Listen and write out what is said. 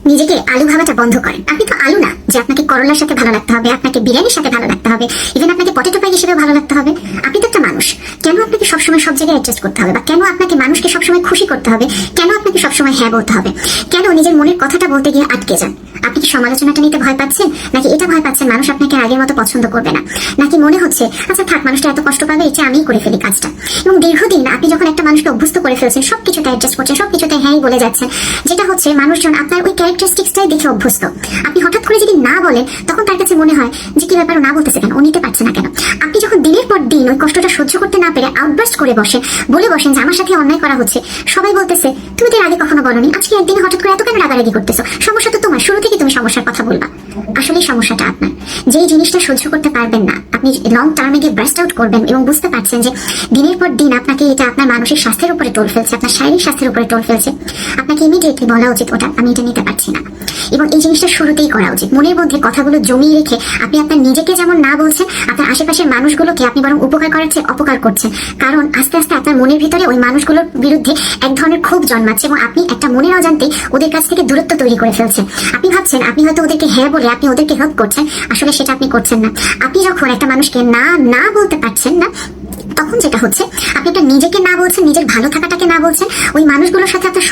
নিজেকে আলু ভাবাটা বন্ধ করেন। আপনি তো আলু না যে আপনাকে করলার সাথে ভালো লাগতে হবে, আপনাকে বিরিয়ানির সাথে ভালো লাগতে হবে, ইভেন আপনাকে পটেটো পাই হিসেবে ভালো লাগতে হবে। আপনি তো একটা মানুষ। কেন আপনাকে সবসময় সব জায়গায় অ্যাডজাস্ট করতে হবে, বা কেন আপনাকে মানুষকে সবসময় খুশি করতে হবে, কেন আপনাকে সবসময় হ্যাঁ বলতে হবে, কেন নিজের মনের কথাটা বলতে গিয়ে আটকে যান? আপনি কি সমালোচনাটা নিতে ভয় পাচ্ছেন, নাকি এটা ভয় পাচ্ছেন মানুষ আপনাকে আগের মতো পছন্দ করবে না, নাকি মনে হচ্ছে আচ্ছা থাক, মানুষটা এত কষ্ট পাবে, এটা আমিই করে ফেলি কাজটা। এবং দীর্ঘদিন আপনি যখন একটা মানুষকে অভ্যস্ত করে ফেলছেন, সবকিছুতে অ্যাডজাস্ট করছেন, সবকিছুতে হ্যাঁই বলে যাচ্ছেন, যেটা হচ্ছে মানুষজন আপনার ওই ক্যারেক্টারিস্টিক্সটাই দেখে অভ্যস্ত। আপনি হঠাৎ করে যদি না বলেন, তখন তার কাছে মনে হয় যে কি ব্যাপার, না বলতেছে কেন, ও নিতে পারছে না কেন। আপনি যখন দিনের পর দিন ওই কষ্টটা সহ্য করতে না পেরে আউটবার্স্ট করে বসেন, বলে বসেন যে আমার সাথে অন্যায় করা হচ্ছে, সবাই বলতেছে তুমি তো এর আগে কখনো বলনি, আজকে একদিনে হঠাৎ করে এত কেন রাগারাগি করতেছো, সমস্যা তো তোমার, শুরু থেকে তুমি সমস্যার কথা বলবা। আসলে সমস্যাটা আপনার। যেই জিনিসটা সহ্য করতে পারবেন না, আপনি লং টার্মে গিয়ে ব্রাস্ট আউট করবেন এবং বুঝতে পারছেন যে দিনের পর দিন আপনাকে এটা আপনার মানসিক স্বাস্থ্যের উপরে টোল ফেলছে, আপনার শারীরিক স্বাস্থ্যের উপরে টোল ফেলছে, আপনাকে ইমিডিয়েটলি বলা উচিত ওটা আমি এটা নিতে পারছি না। এবং এই জিনিসটা শুরুতেই করা উচিত। মনের মধ্যে কথাগুলো জমিয়ে রেখে আপনি আপনার নিজেকে যেমন না বলছেন, আপনার আশেপাশের মানুষগুলোকে আপনি বরং উপকার করার চেয়ে অপকার করছেন। কারণ আস্তে আস্তে আপনার মনের ভিতরে ওই মানুষগুলোর বিরুদ্ধে এক ধরনের ক্ষোভ জন্মাচ্ছে এবং আপনি একটা মনের অজান্তেই ওদের কাছ থেকে দূরত্ব তৈরি করে ফেলছেন। আপনি ভাবছেন আপনি হয়তো ওদেরকে হ্যাঁ বলে আপনি ওদেরকে হেল্প করছেন, আসলে সেটা আপনি করছেন না। আপনি যখন একটা মানুষকে না না বলতে পারছেন না, তখন যেটা হচ্ছে আপনি একটা নিজেকে না বলছেন, নিজের ভালো থাকাটাকে না বলছেন, ওই মানুষগুলোর সাথে আপনার